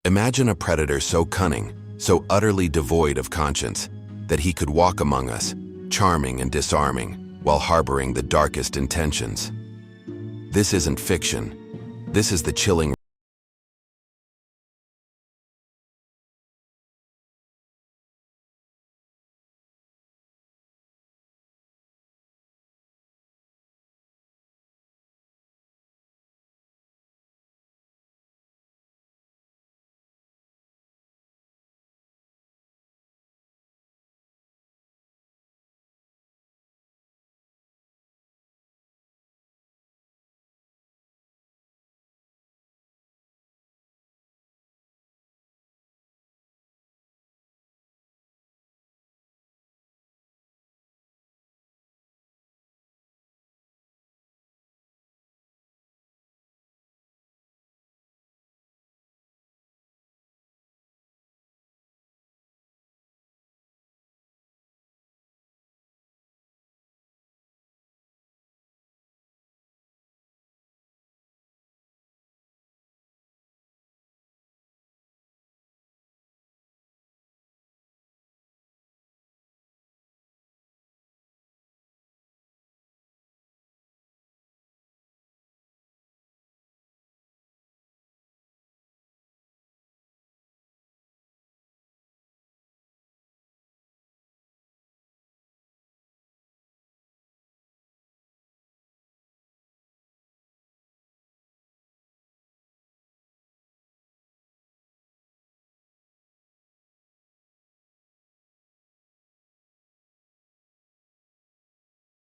Imagine a predator so cunning, so utterly devoid of conscience, that he could walk among us, charming and disarming, while harboring the darkest intentions. This isn't fiction. This is the chilling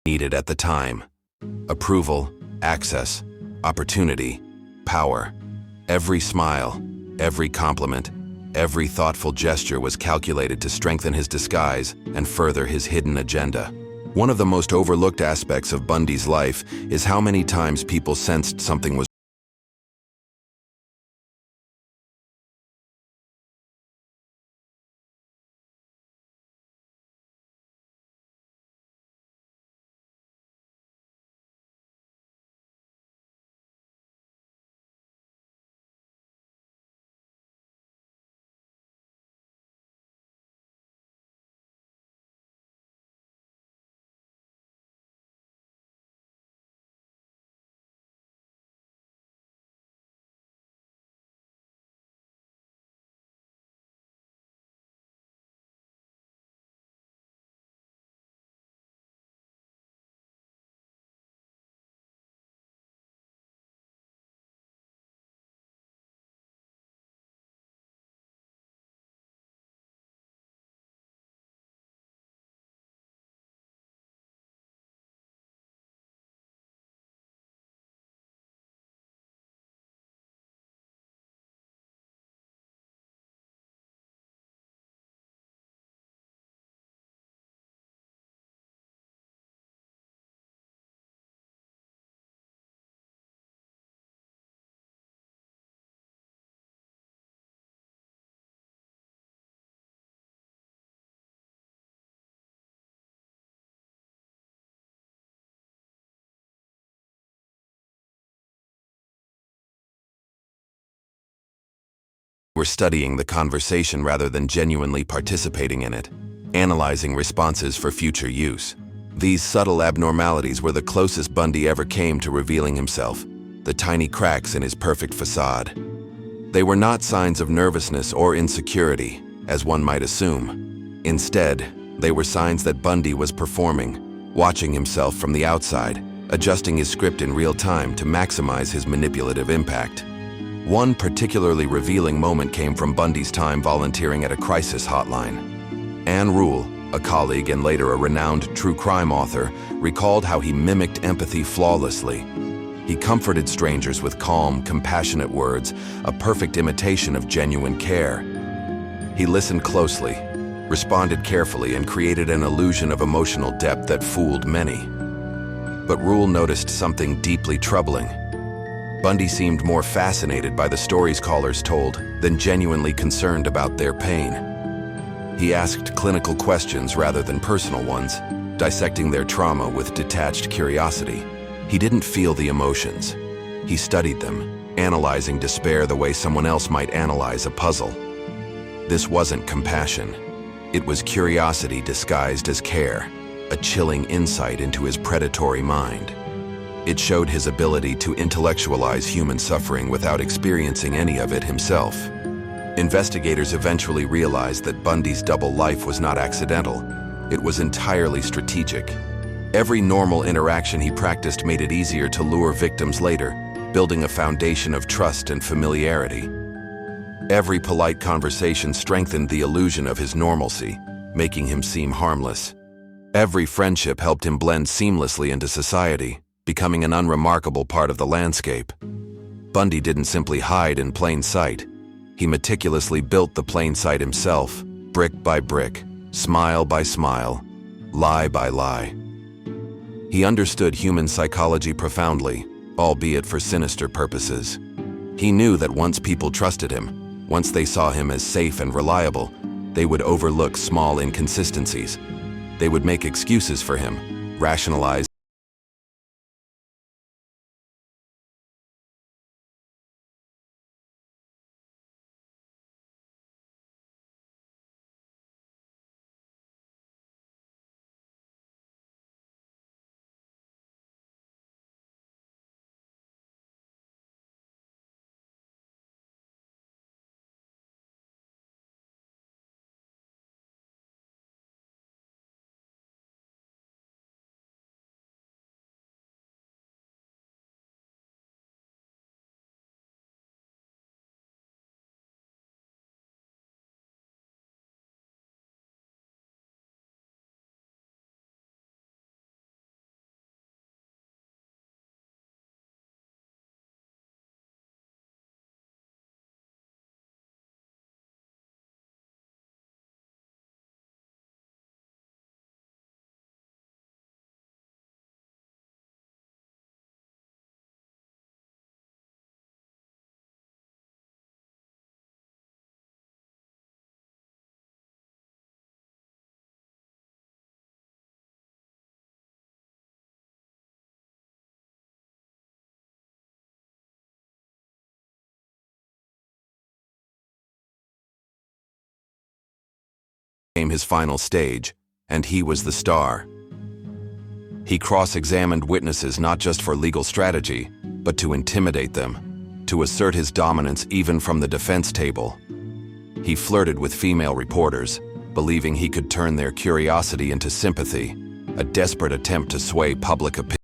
needed at the time. Approval, access, opportunity, power. Every smile, every compliment, every thoughtful gesture was calculated to strengthen his disguise and further his hidden agenda. One of the most overlooked aspects of Bundy's life is how many times people sensed something was were studying the conversation rather than genuinely participating in it, analyzing responses for future use. These subtle abnormalities were the closest Bundy ever came to revealing himself, the tiny cracks in his perfect facade. They were not signs of nervousness or insecurity, as one might assume. Instead, they were signs that Bundy was performing, watching himself from the outside, adjusting his script in real time to maximize his manipulative impact. One particularly revealing moment came from Bundy's time volunteering at a crisis hotline. Anne Rule, a colleague and later a renowned true crime author, recalled how he mimicked empathy flawlessly. He comforted strangers with calm, compassionate words, a perfect imitation of genuine care. He listened closely, responded carefully, and created an illusion of emotional depth that fooled many. But Rule noticed something deeply troubling. Bundy seemed more fascinated by the stories callers told than genuinely concerned about their pain. He asked clinical questions rather than personal ones, dissecting their trauma with detached curiosity. He didn't feel the emotions. He studied them, analyzing despair the way someone else might analyze a puzzle. This wasn't compassion. It was curiosity disguised as care, a chilling insight into his predatory mind. It showed his ability to intellectualize human suffering without experiencing any of it himself. Investigators eventually realized that Bundy's double life was not accidental. It was entirely strategic. Every normal interaction he practiced made it easier to lure victims later, building a foundation of trust and familiarity. Every polite conversation strengthened the illusion of his normalcy, making him seem harmless. Every friendship helped him blend seamlessly into society, becoming an unremarkable part of the landscape. Bundy didn't simply hide in plain sight. He meticulously built the plain sight himself, brick by brick, smile by smile, lie by lie. He understood human psychology profoundly, albeit for sinister purposes. He knew that once people trusted him, once they saw him as safe and reliable, they would overlook small inconsistencies. They would make excuses for him, rationalize his final stage, and he was the star. He cross-examined witnesses not just for legal strategy, but to intimidate them, to assert his dominance even from the defense table. He flirted with female reporters, believing he could turn their curiosity into sympathy, a desperate attempt to sway public opinion.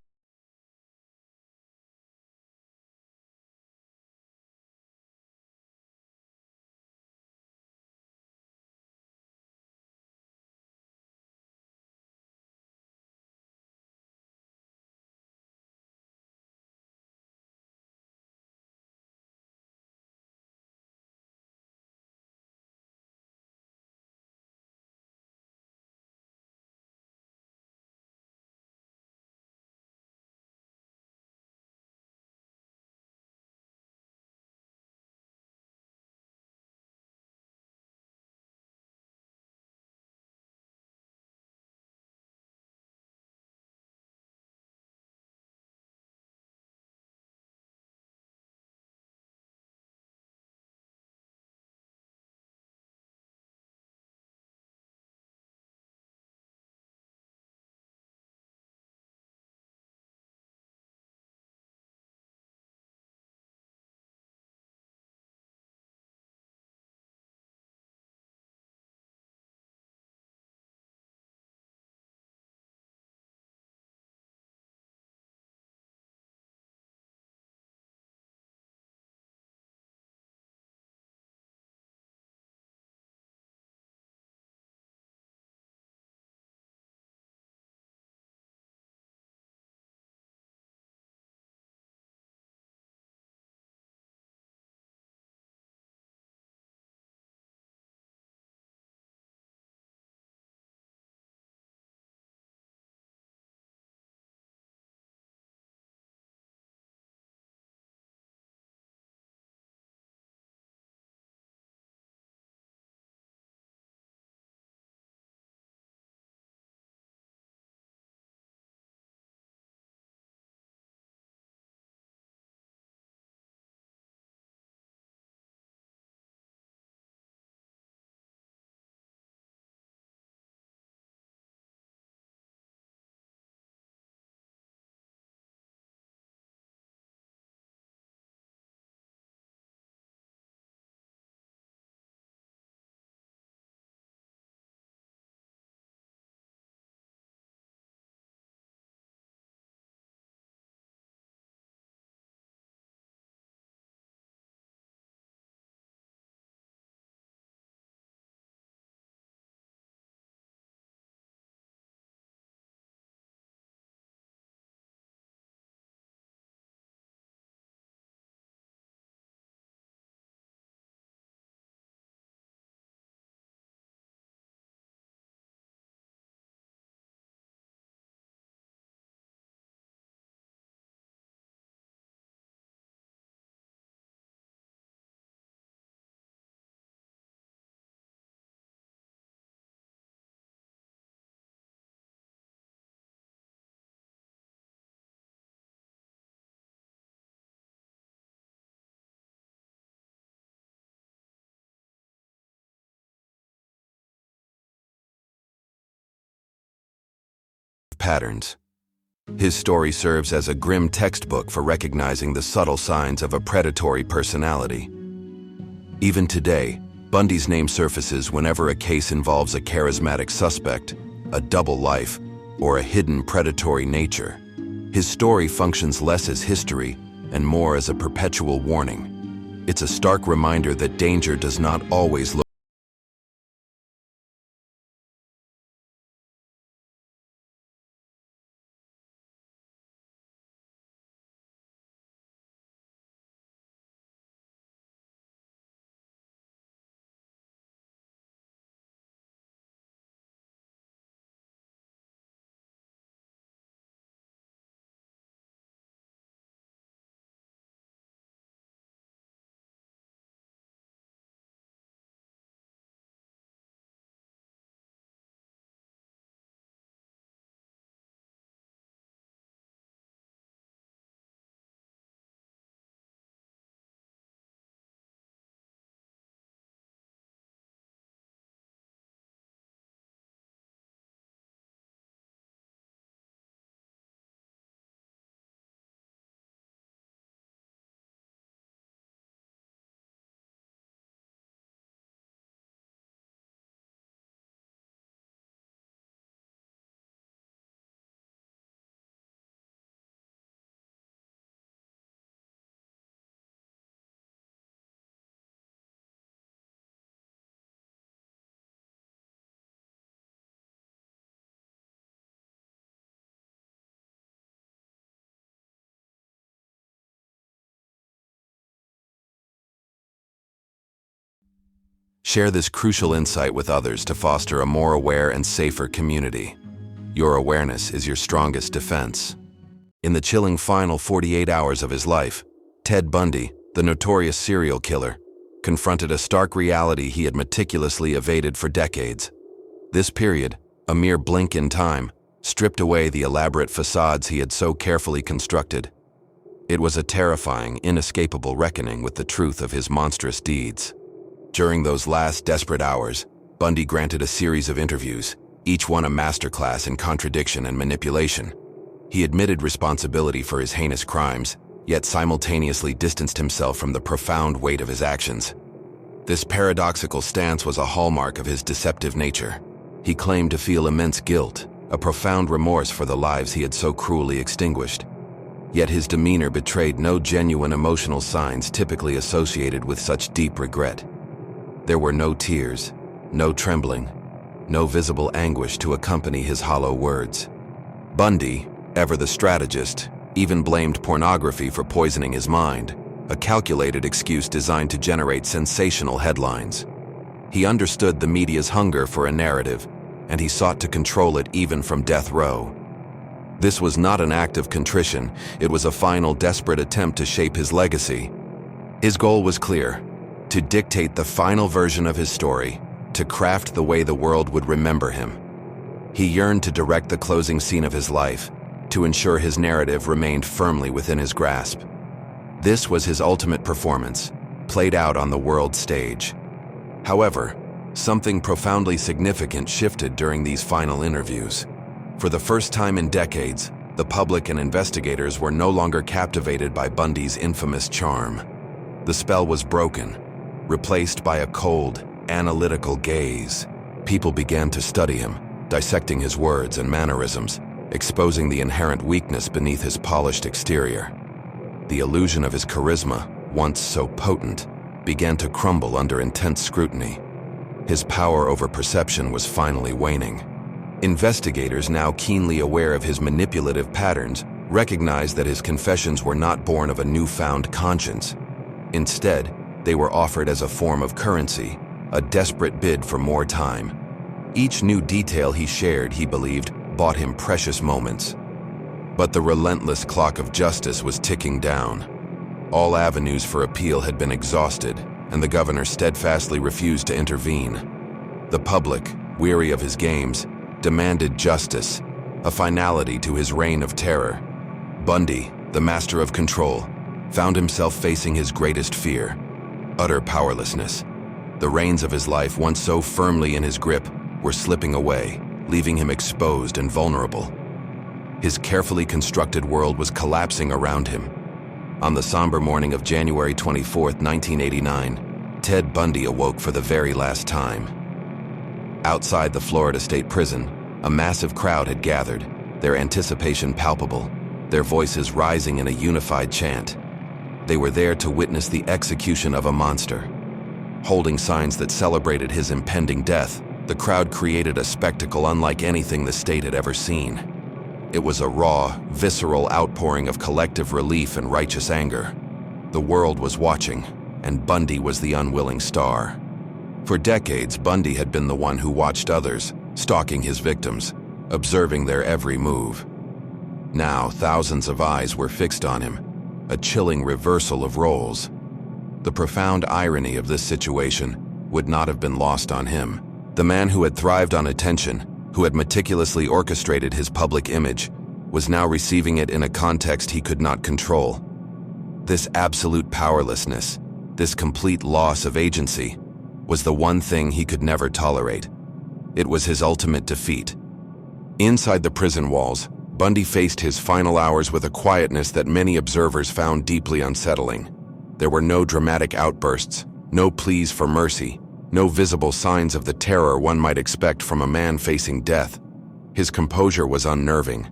patterns. His story serves as a grim textbook for recognizing the subtle signs of a predatory personality. Even today, Bundy's name surfaces whenever a case involves a charismatic suspect, a double life, or a hidden predatory nature. His story functions less as history and more as a perpetual warning. It's a stark reminder that danger does not always look. Share this crucial insight with others to foster a more aware and safer community. Your awareness is your strongest defense. In the chilling final 48 hours of his life, Ted Bundy, the notorious serial killer, confronted a stark reality he had meticulously evaded for decades. This period, a mere blink in time, stripped away the elaborate facades he had so carefully constructed. It was a terrifying, inescapable reckoning with the truth of his monstrous deeds. During those last desperate hours, Bundy granted a series of interviews, each one a masterclass in contradiction and manipulation. He admitted responsibility for his heinous crimes, yet simultaneously distanced himself from the profound weight of his actions. This paradoxical stance was a hallmark of his deceptive nature. He claimed to feel immense guilt, a profound remorse for the lives he had so cruelly extinguished. Yet his demeanor betrayed no genuine emotional signs typically associated with such deep regret. There were no tears, no trembling, no visible anguish to accompany his hollow words. Bundy, ever the strategist, even blamed pornography for poisoning his mind, a calculated excuse designed to generate sensational headlines. He understood the media's hunger for a narrative, and he sought to control it even from death row. This was not an act of contrition, it was a final desperate attempt to shape his legacy. His goal was clear: to dictate the final version of his story, to craft the way the world would remember him. He yearned to direct the closing scene of his life, to ensure his narrative remained firmly within his grasp. This was his ultimate performance, played out on the world stage. However, something profoundly significant shifted during these final interviews. For the first time in decades, the public and investigators were no longer captivated by Bundy's infamous charm. The spell was broken, replaced by a cold, analytical gaze. People began to study him, dissecting his words and mannerisms, exposing the inherent weakness beneath his polished exterior. The illusion of his charisma, once so potent, began to crumble under intense scrutiny. His power over perception was finally waning. Investigators, now keenly aware of his manipulative patterns, recognized that his confessions were not born of a newfound conscience. Instead, they were offered as a form of currency, a desperate bid for more time. Each new detail he shared, he believed, bought him precious moments. But the relentless clock of justice was ticking down. All avenues for appeal had been exhausted, and the governor steadfastly refused to intervene. The public, weary of his games, demanded justice, a finality to his reign of terror. Bundy, the master of control, found himself facing his greatest fear: utter powerlessness. The reins of his life, once so firmly in his grip, were slipping away, leaving him exposed and vulnerable. His carefully constructed world was collapsing around him. On the somber morning of January 24, 1989, Ted Bundy awoke for the very last time. Outside the Florida State Prison, a massive crowd had gathered, their anticipation palpable, their voices rising in a unified chant. They were there to witness the execution of a monster. Holding signs that celebrated his impending death, the crowd created a spectacle unlike anything the state had ever seen. It was a raw, visceral outpouring of collective relief and righteous anger. The world was watching, and Bundy was the unwilling star. For decades, Bundy had been the one who watched others, stalking his victims, observing their every move. Now, thousands of eyes were fixed on him, a chilling reversal of roles. The profound irony of this situation would not have been lost on him. The man who had thrived on attention, who had meticulously orchestrated his public image, was now receiving it in a context he could not control. This absolute powerlessness, this complete loss of agency, was the one thing he could never tolerate. It was his ultimate defeat. Inside the prison walls, Bundy faced his final hours with a quietness that many observers found deeply unsettling. There were no dramatic outbursts, no pleas for mercy, no visible signs of the terror one might expect from a man facing death. His composure was unnerving.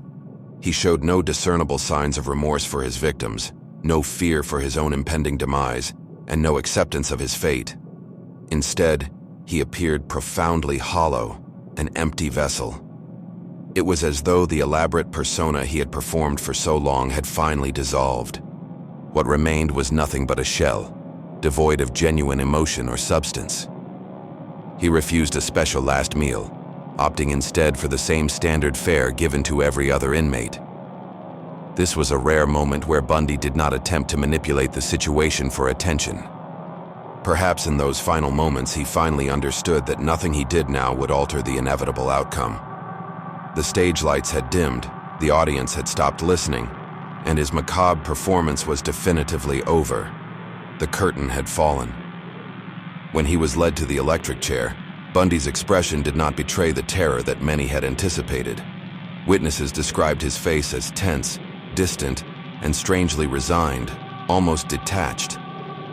He showed no discernible signs of remorse for his victims, no fear for his own impending demise, and no acceptance of his fate. Instead, he appeared profoundly hollow, an empty vessel. It was as though the elaborate persona he had performed for so long had finally dissolved. What remained was nothing but a shell, devoid of genuine emotion or substance. He refused a special last meal, opting instead for the same standard fare given to every other inmate. This was a rare moment where Bundy did not attempt to manipulate the situation for attention. Perhaps in those final moments he finally understood that nothing he did now would alter the inevitable outcome. The stage lights had dimmed, the audience had stopped listening, and his macabre performance was definitively over. The curtain had fallen. When he was led to the electric chair, Bundy's expression did not betray the terror that many had anticipated. Witnesses described his face as tense, distant, and strangely resigned, almost detached.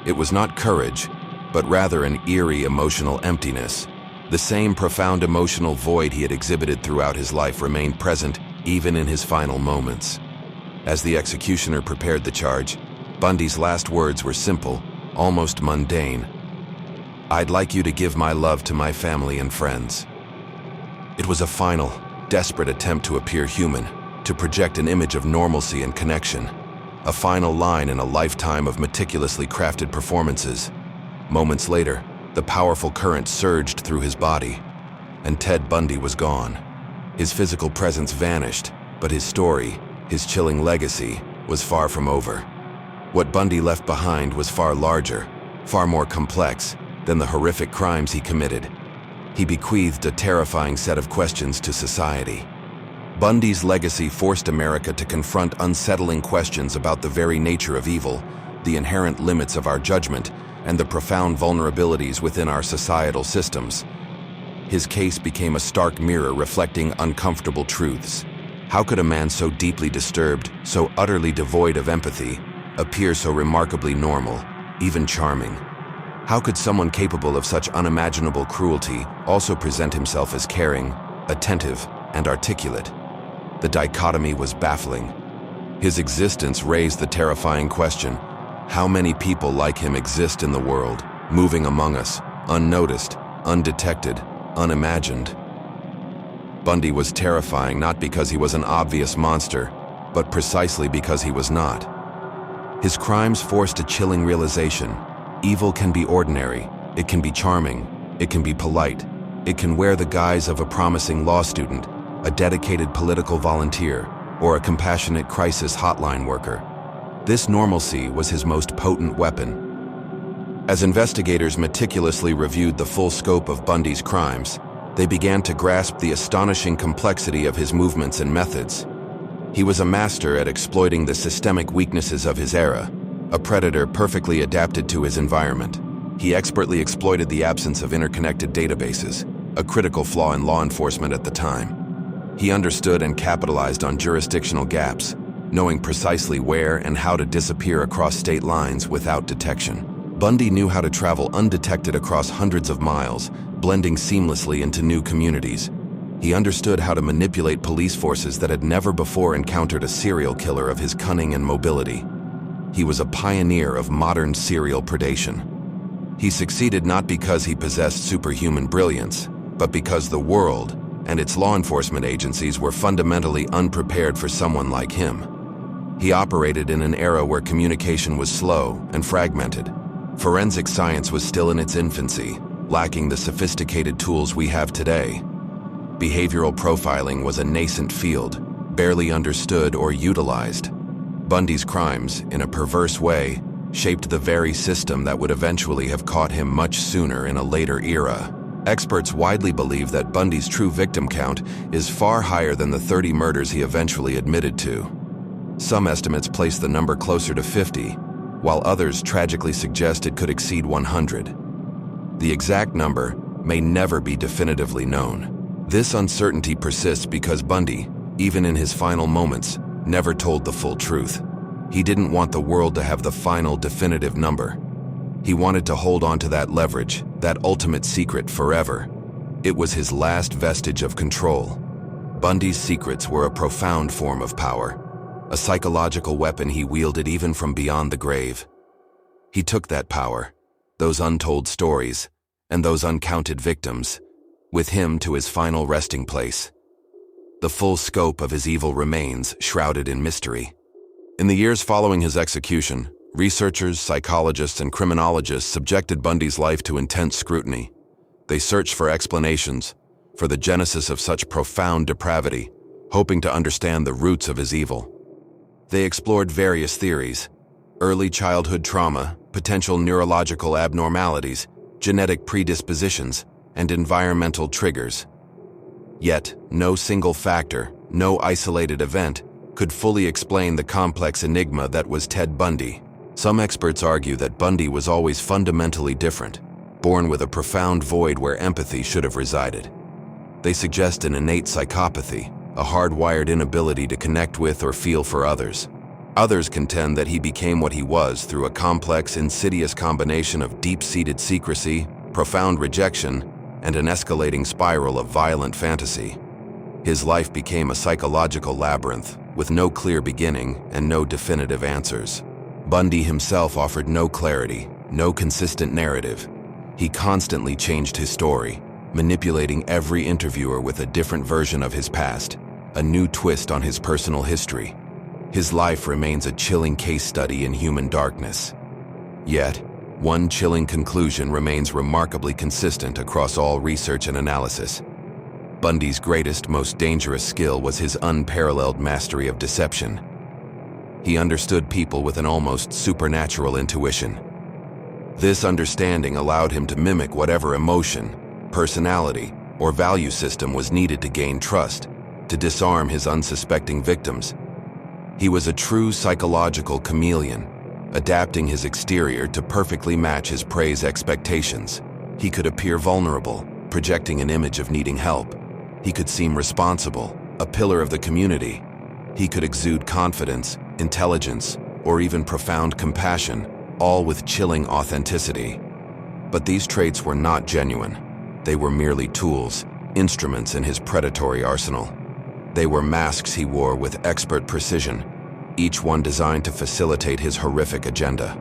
It was not courage, but rather an eerie emotional emptiness. The same profound emotional void he had exhibited throughout his life remained present even in his final moments. As the executioner prepared the charge, Bundy's last words were simple, almost mundane. "I'd like you to give my love to my family and friends." It was a final, desperate attempt to appear human, to project an image of normalcy and connection. A final line in a lifetime of meticulously crafted performances. Moments later, the powerful current surged through his body, and Ted Bundy was gone. His physical presence vanished, but his story, his chilling legacy, was far from over. What Bundy left behind was far larger, far more complex than the horrific crimes he committed. He bequeathed a terrifying set of questions to society. Bundy's legacy forced America to confront unsettling questions about the very nature of evil, the inherent limits of our judgment, and the profound vulnerabilities within our societal systems. His case became a stark mirror reflecting uncomfortable truths. How could a man so deeply disturbed, so utterly devoid of empathy, appear so remarkably normal, even charming? How could someone capable of such unimaginable cruelty also present himself as caring, attentive, and articulate? The dichotomy was baffling. His existence raised the terrifying question: how many people like him exist in the world, moving among us, unnoticed, undetected, unimagined? Bundy was terrifying not because he was an obvious monster, but precisely because he was not. His crimes forced a chilling realization. Evil can be ordinary, it can be charming, it can be polite, it can wear the guise of a promising law student, a dedicated political volunteer, or a compassionate crisis hotline worker. This normalcy was his most potent weapon. As investigators meticulously reviewed the full scope of Bundy's crimes, they began to grasp the astonishing complexity of his movements and methods. He was a master at exploiting the systemic weaknesses of his era, a predator perfectly adapted to his environment. He expertly exploited the absence of interconnected databases, a critical flaw in law enforcement at the time. He understood and capitalized on jurisdictional gaps, knowing precisely where and how to disappear across state lines without detection. Bundy knew how to travel undetected across hundreds of miles, blending seamlessly into new communities. He understood how to manipulate police forces that had never before encountered a serial killer of his cunning and mobility. He was a pioneer of modern serial predation. He succeeded not because he possessed superhuman brilliance, but because the world and its law enforcement agencies were fundamentally unprepared for someone like him. He operated in an era where communication was slow and fragmented. Forensic science was still in its infancy, lacking the sophisticated tools we have today. Behavioral profiling was a nascent field, barely understood or utilized. Bundy's crimes, in a perverse way, shaped the very system that would eventually have caught him much sooner in a later era. Experts widely believe that Bundy's true victim count is far higher than the 30 murders he eventually admitted to. Some estimates place the number closer to 50, while others tragically suggest it could exceed 100. The exact number may never be definitively known. This uncertainty persists because Bundy, even in his final moments, never told the full truth. He didn't want the world to have the final definitive number. He wanted to hold on to that leverage, that ultimate secret forever. It was his last vestige of control. Bundy's secrets were a profound form of power, a psychological weapon he wielded even from beyond the grave. He took that power, those untold stories, and those uncounted victims, with him to his final resting place. The full scope of his evil remains shrouded in mystery. In the years following his execution, researchers, psychologists, and criminologists subjected Bundy's life to intense scrutiny. They searched for explanations, for the genesis of such profound depravity, hoping to understand the roots of his evil. They explored various theories: early childhood trauma, potential neurological abnormalities, genetic predispositions, and environmental triggers. Yet, no single factor, no isolated event, could fully explain the complex enigma that was Ted Bundy. Some experts argue that Bundy was always fundamentally different, born with a profound void where empathy should have resided. They suggest an innate psychopathy, a hardwired inability to connect with or feel for others. Others contend that he became what he was through a complex, insidious combination of deep-seated secrecy, profound rejection, and an escalating spiral of violent fantasy. His life became a psychological labyrinth, with no clear beginning and no definitive answers. Bundy himself offered no clarity, no consistent narrative. He constantly changed his story, manipulating every interviewer with a different version of his past, a new twist on his personal history. His life remains a chilling case study in human darkness. Yet, one chilling conclusion remains remarkably consistent across all research and analysis. Bundy's greatest, most dangerous skill was his unparalleled mastery of deception. He understood people with an almost supernatural intuition. This understanding allowed him to mimic whatever emotion, personality, or value system was needed to gain trust, to disarm his unsuspecting victims. He was a true psychological chameleon, adapting his exterior to perfectly match his prey's expectations. He could appear vulnerable, projecting an image of needing help. He could seem responsible, a pillar of the community. He could exude confidence, intelligence, or even profound compassion, all with chilling authenticity. But these traits were not genuine. They were merely tools, instruments in his predatory arsenal. They were masks he wore with expert precision, each one designed to facilitate his horrific agenda.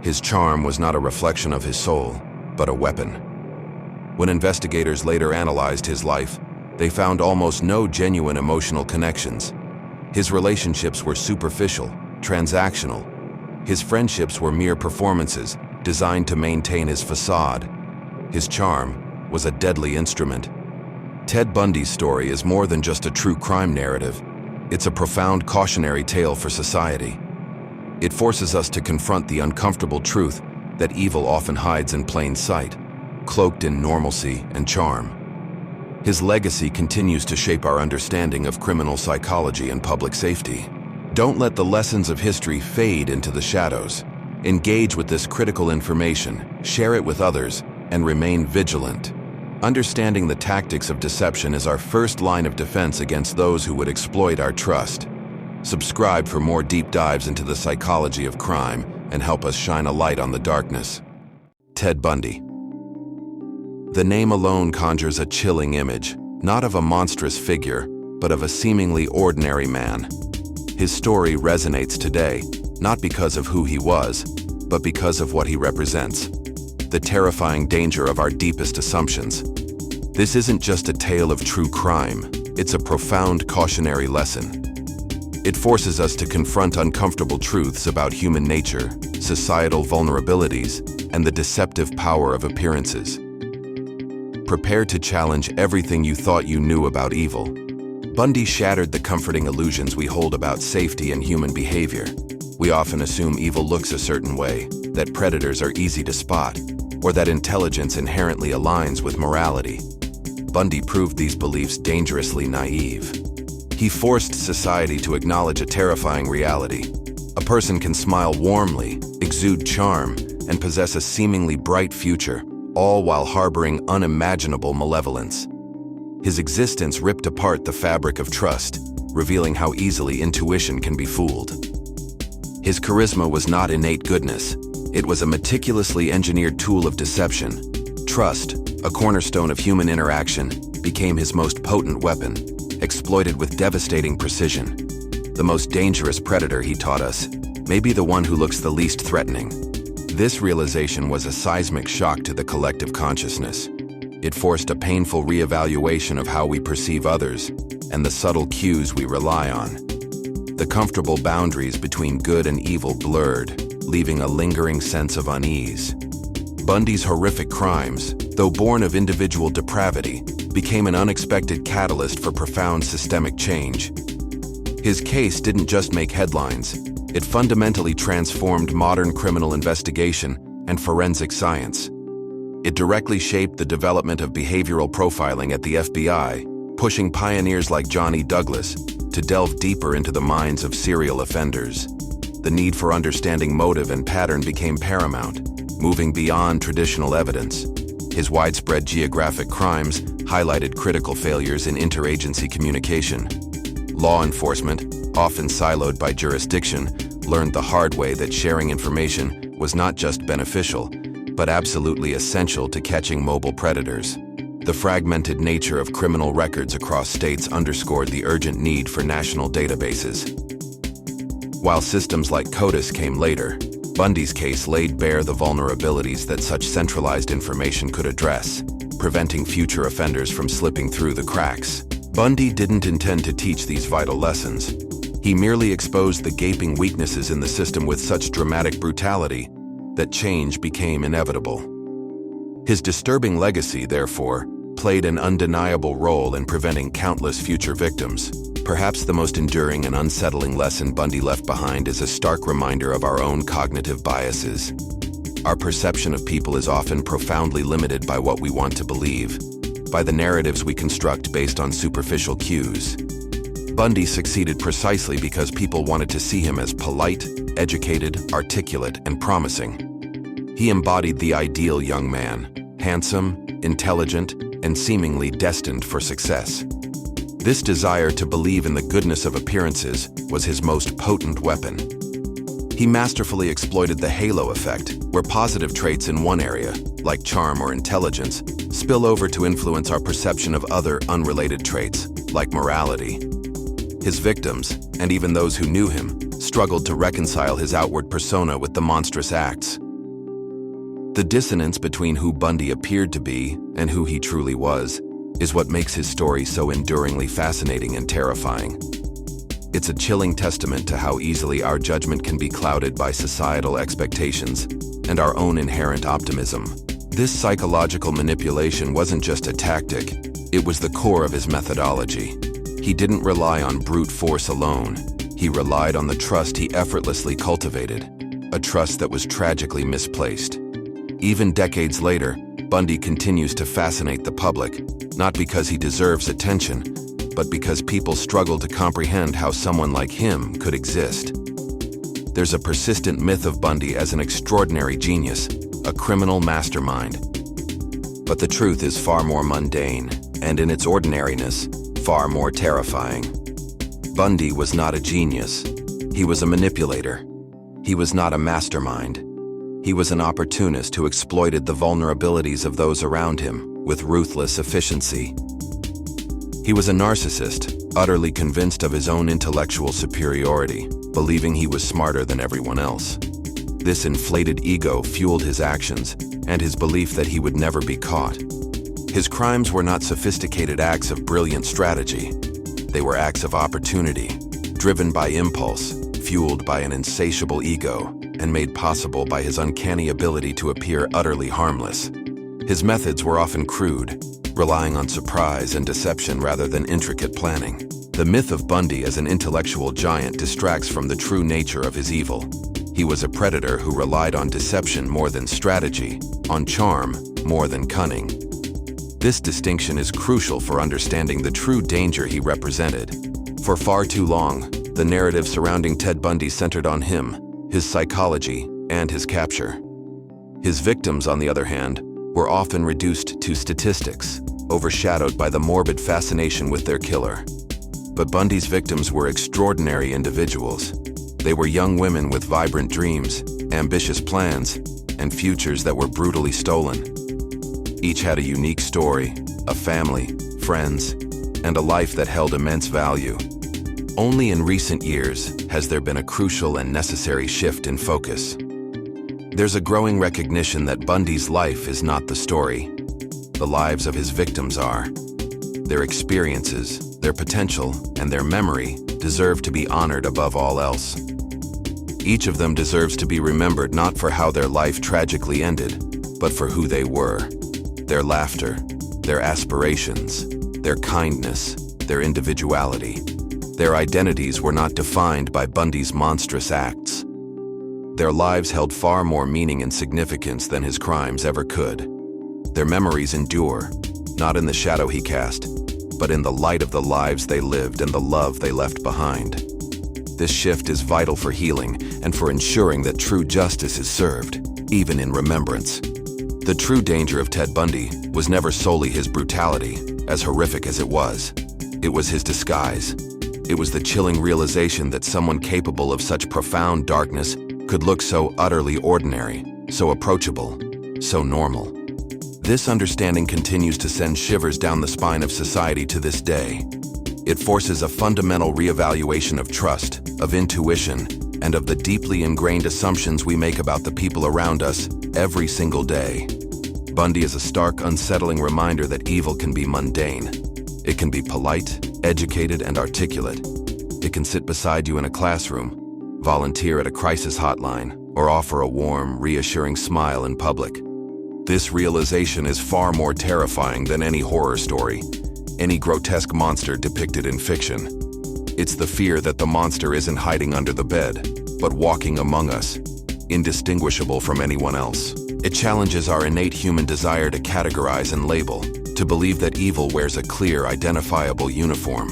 His charm was not a reflection of his soul, but a weapon. When investigators later analyzed his life, they found almost no genuine emotional connections. His relationships were superficial, transactional. His friendships were mere performances designed to maintain his facade. His charm was a deadly instrument. Ted Bundy's story is more than just a true crime narrative. It's a profound cautionary tale for society. It forces us to confront the uncomfortable truth that evil often hides in plain sight, cloaked in normalcy and charm. His legacy continues to shape our understanding of criminal psychology and public safety. Don't let the lessons of history fade into the shadows. Engage with this critical information, share it with others, and remain vigilant. Understanding the tactics of deception is our first line of defense against those who would exploit our trust. Subscribe for more deep dives into the psychology of crime and help us shine a light on the darkness. Ted Bundy. The name alone conjures a chilling image, not of a monstrous figure, but of a seemingly ordinary man. His story resonates today, not because of who he was, but because of what he represents. The terrifying danger of our deepest assumptions. This isn't just a tale of true crime, it's a profound cautionary lesson. It forces us to confront uncomfortable truths about human nature, societal vulnerabilities, and the deceptive power of appearances. Prepare to challenge everything you thought you knew about evil. Bundy shattered the comforting illusions we hold about safety and human behavior. We often assume evil looks a certain way, that predators are easy to spot, or that intelligence inherently aligns with morality. Bundy proved these beliefs dangerously naive. He forced society to acknowledge a terrifying reality. A person can smile warmly, exude charm, and possess a seemingly bright future, all while harboring unimaginable malevolence. His existence ripped apart the fabric of trust, revealing how easily intuition can be fooled. His charisma was not innate goodness. It was a meticulously engineered tool of deception. Trust, a cornerstone of human interaction, became his most potent weapon, exploited with devastating precision. The most dangerous predator, he taught us, may be the one who looks the least threatening. This realization was a seismic shock to the collective consciousness. It forced a painful reevaluation of how we perceive others and the subtle cues we rely on. The comfortable boundaries between good and evil blurred, leaving a lingering sense of unease. Bundy's horrific crimes, though born of individual depravity, became an unexpected catalyst for profound systemic change. His case didn't just make headlines, it fundamentally transformed modern criminal investigation and forensic science. It directly shaped the development of behavioral profiling at the FBI, pushing pioneers like Johnny Douglas to delve deeper into the minds of serial offenders. The need for understanding motive and pattern became paramount, moving beyond traditional evidence. His widespread geographic crimes highlighted critical failures in interagency communication. Law enforcement, often siloed by jurisdiction, learned the hard way that sharing information was not just beneficial, but absolutely essential to catching mobile predators. The fragmented nature of criminal records across states underscored the urgent need for national databases. While systems like CODIS came later, Bundy's case laid bare the vulnerabilities that such centralized information could address, preventing future offenders from slipping through the cracks. Bundy didn't intend to teach these vital lessons. He merely exposed the gaping weaknesses in the system with such dramatic brutality that change became inevitable. His disturbing legacy, therefore, played an undeniable role in preventing countless future victims. Perhaps the most enduring and unsettling lesson Bundy left behind is a stark reminder of our own cognitive biases. Our perception of people is often profoundly limited by what we want to believe, by the narratives we construct based on superficial cues. Bundy succeeded precisely because people wanted to see him as polite, educated, articulate, and promising. He embodied the ideal young man, handsome, intelligent, and seemingly destined for success. This desire to believe in the goodness of appearances was his most potent weapon. He masterfully exploited the halo effect, where positive traits in one area, like charm or intelligence, spill over to influence our perception of other unrelated traits, like morality. His victims, and even those who knew him, struggled to reconcile his outward persona with the monstrous acts. The dissonance between who Bundy appeared to be and who he truly was is what makes his story so enduringly fascinating and terrifying. It's a chilling testament to how easily our judgment can be clouded by societal expectations and our own inherent optimism. This psychological manipulation wasn't just a tactic, it was the core of his methodology. He didn't rely on brute force alone. He relied on the trust he effortlessly cultivated, a trust that was tragically misplaced. Even decades later, Bundy continues to fascinate the public, not because he deserves attention, but because people struggle to comprehend how someone like him could exist. There's a persistent myth of Bundy as an extraordinary genius, a criminal mastermind. But the truth is far more mundane, and in its ordinariness, far more terrifying. Bundy was not a genius. He was a manipulator. He was not a mastermind. He was an opportunist who exploited the vulnerabilities of those around him with ruthless efficiency. He was a narcissist, utterly convinced of his own intellectual superiority, believing he was smarter than everyone else. This inflated ego fueled his actions and his belief that he would never be caught. His crimes were not sophisticated acts of brilliant strategy. They were acts of opportunity, driven by impulse, fueled by an insatiable ego, and made possible by his uncanny ability to appear utterly harmless. His methods were often crude, relying on surprise and deception rather than intricate planning. The myth of Bundy as an intellectual giant distracts from the true nature of his evil. He was a predator who relied on deception more than strategy, on charm more than cunning. This distinction is crucial for understanding the true danger he represented. For far too long, the narrative surrounding Ted Bundy centered on him, his psychology, and his capture. His victims, on the other hand, were often reduced to statistics, overshadowed by the morbid fascination with their killer. But Bundy's victims were extraordinary individuals. They were young women with vibrant dreams, ambitious plans, and futures that were brutally stolen. Each had a unique story, a family, friends, and a life that held immense value. Only in recent years has there been a crucial and necessary shift in focus. There's a growing recognition that Bundy's life is not the story. The lives of his victims are. Their experiences, their potential, and their memory deserve to be honored above all else. Each of them deserves to be remembered not for how their life tragically ended, but for who they were. Their laughter, their aspirations, their kindness, their individuality. Their identities were not defined by Bundy's monstrous acts. Their lives held far more meaning and significance than his crimes ever could. Their memories endure, not in the shadow he cast, but in the light of the lives they lived and the love they left behind. This shift is vital for healing and for ensuring that true justice is served, even in remembrance. The true danger of Ted Bundy was never solely his brutality, as horrific as it was. It was his disguise. It was the chilling realization that someone capable of such profound darkness could look so utterly ordinary, so approachable, so normal. This understanding continues to send shivers down the spine of society to this day. It forces a fundamental reevaluation of trust, of intuition, and of the deeply ingrained assumptions we make about the people around us every single day. Bundy is a stark, unsettling reminder that evil can be mundane. It can be polite, educated, and articulate. It can sit beside you in a classroom, volunteer at a crisis hotline, or offer a warm, reassuring smile in public. This realization is far more terrifying than any horror story, any grotesque monster depicted in fiction. It's the fear that the monster isn't hiding under the bed, but walking among us, indistinguishable from anyone else. It challenges our innate human desire to categorize and label, to believe that evil wears a clear, identifiable uniform.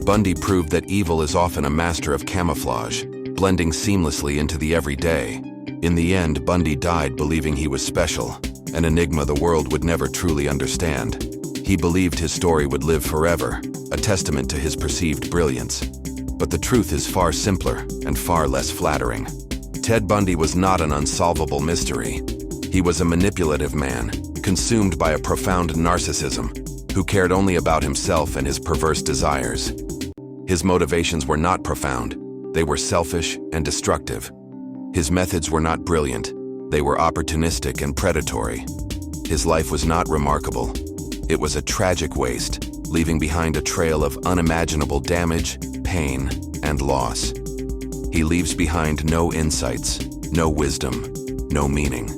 Bundy proved that evil is often a master of camouflage, blending seamlessly into the everyday. In the end, Bundy died believing he was special, an enigma the world would never truly understand. He believed his story would live forever, a testament to his perceived brilliance. But the truth is far simpler and far less flattering. Ted Bundy was not an unsolvable mystery. He was a manipulative man, consumed by a profound narcissism, who cared only about himself and his perverse desires. His motivations were not profound. They were selfish and destructive. His methods were not brilliant. They were opportunistic and predatory. His life was not remarkable. It was a tragic waste, leaving behind a trail of unimaginable damage, pain, and loss. He leaves behind no insights, no wisdom, no meaning.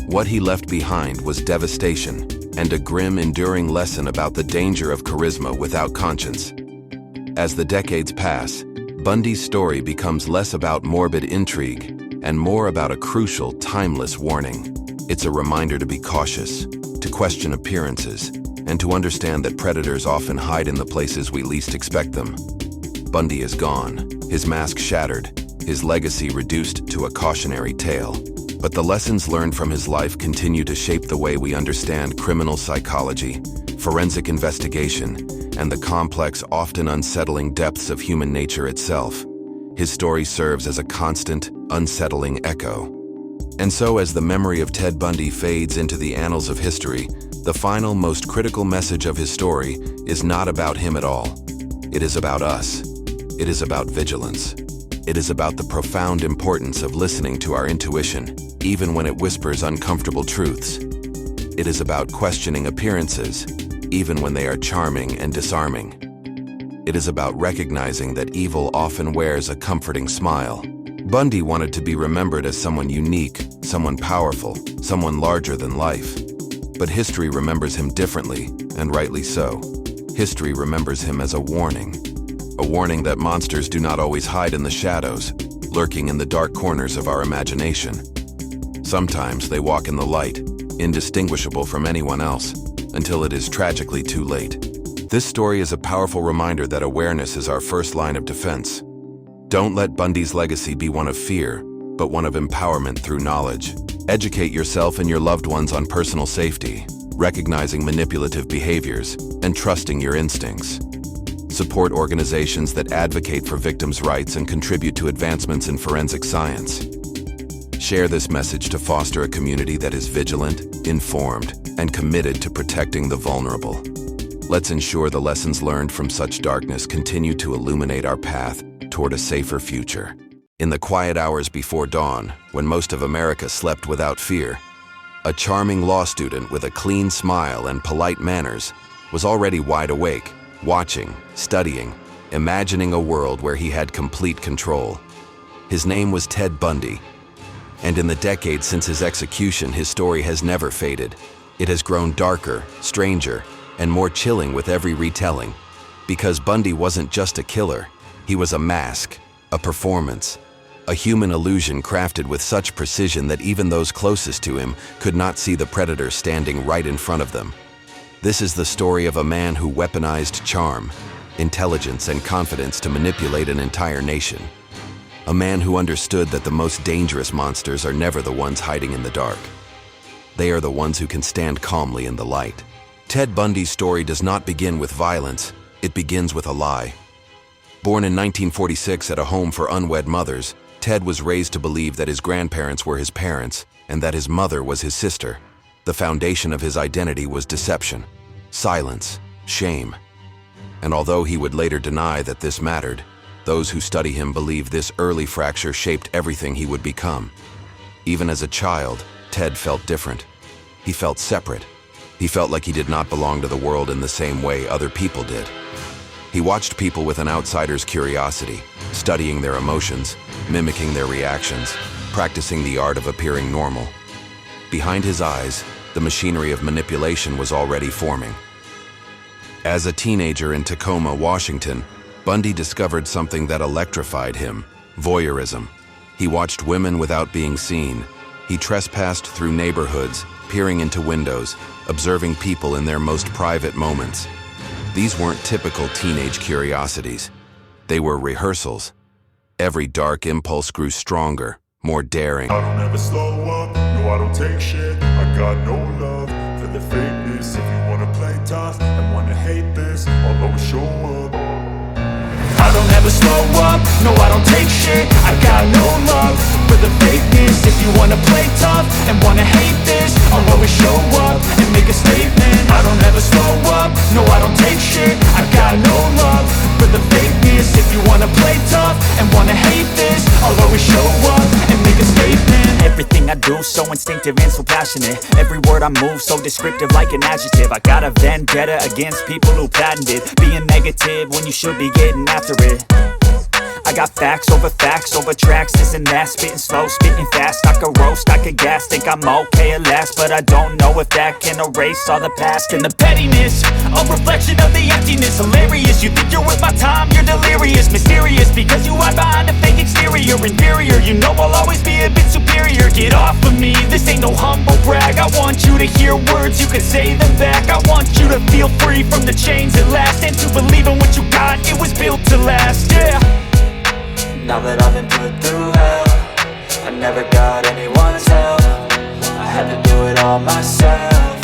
What he left behind was devastation and a grim, enduring lesson about the danger of charisma without conscience. As the decades pass, Bundy's story becomes less about morbid intrigue and more about a crucial, timeless warning. It's a reminder to be cautious, to question appearances, and to understand that predators often hide in the places we least expect them. Bundy is gone, his mask shattered, his legacy reduced to a cautionary tale. But the lessons learned from his life continue to shape the way we understand criminal psychology, forensic investigation, and the complex, often unsettling depths of human nature itself. His story serves as a constant, unsettling echo. And so, as the memory of Ted Bundy fades into the annals of history, the final, most critical message of his story is not about him at all. It is about us. It is about vigilance. It is about the profound importance of listening to our intuition, even when it whispers uncomfortable truths. It is about questioning appearances, even when they are charming and disarming. It is about recognizing that evil often wears a comforting smile. Bundy wanted to be remembered as someone unique, someone powerful, someone larger than life. But history remembers him differently, and rightly so. History remembers him as a warning that monsters do not always hide in the shadows, lurking in the dark corners of our imagination. Sometimes they walk in the light, indistinguishable from anyone else, until it is tragically too late. This story is a powerful reminder that awareness is our first line of defense. Don't let Bundy's legacy be one of fear, but one of empowerment through knowledge. Educate yourself and your loved ones on personal safety, recognizing manipulative behaviors, and trusting your instincts. Support organizations that advocate for victims' rights and contribute to advancements in forensic science. Share this message to foster a community that is vigilant, informed, and committed to protecting the vulnerable. Let's ensure the lessons learned from such darkness continue to illuminate our path toward a safer future. In the quiet hours before dawn, when most of America slept without fear, a charming law student with a clean smile and polite manners was already wide awake, watching, studying, imagining a world where he had complete control. His name was Ted Bundy, and in the decades since his execution, his story has never faded. It has grown darker, stranger, and more chilling with every retelling. Because Bundy wasn't just a killer, he was a mask, a performance, a human illusion crafted with such precision that even those closest to him could not see the predator standing right in front of them. This is the story of a man who weaponized charm, intelligence, and confidence to manipulate an entire nation. A man who understood that the most dangerous monsters are never the ones hiding in the dark. They are the ones who can stand calmly in the light. Ted Bundy's story does not begin with violence, it begins with a lie. Born in 1946 at a home for unwed mothers, Ted was raised to believe that his grandparents were his parents and that his mother was his sister. The foundation of his identity was deception, silence, shame. And although he would later deny that this mattered, those who study him believe this early fracture shaped everything he would become. Even as a child, Ted felt different. He felt separate. He felt like he did not belong to the world in the same way other people did. He watched people with an outsider's curiosity, studying their emotions, mimicking their reactions, practicing the art of appearing normal. Behind his eyes, the machinery of manipulation was already forming. As a teenager in Tacoma, Washington, Bundy discovered something that electrified him: voyeurism. He watched women without being seen. He trespassed through neighborhoods, peering into windows, observing people in their most private moments. These weren't typical teenage curiosities. They were rehearsals. Every dark impulse grew stronger, more daring. I don't ever slow up, no I don't take shit. I got no love for the fakeness. If you wanna play tough and wanna hate this, I'll always show up. I don't ever slow up, no I don't take shit. I got no love for the fakeness. If you wanna play tough and wanna hate this, I'll always show up and make a statement. I don't ever slow up, no I don't take shit. I got no love for the fakeness. If you wanna play tough and wanna hate this, I'll always show up and make a statement. Everything I do so instinctive and so passionate. Every word I move so descriptive like an adjective. I got a vendetta against people who patented being negative when you should be getting after it. I got facts over tracks, this and that. Spitting slow, spitting fast. I could roast, I could gas. Think I'm okay at last, but I don't know if that can erase all the past. And the pettiness, a reflection of the emptiness. Hilarious, you think you're worth my time, you're delirious. Mysterious, because you hide behind a fake exterior. Inferior, you know I'll always be a bit superior. Get off of me, this ain't no humble brag. I want you to hear words, you can say them back. I want you to feel free from the chains at last, and to believe in what you got, it was built to last, yeah. Now that I've been put through hell, I never got anyone's help, I had to do it all myself.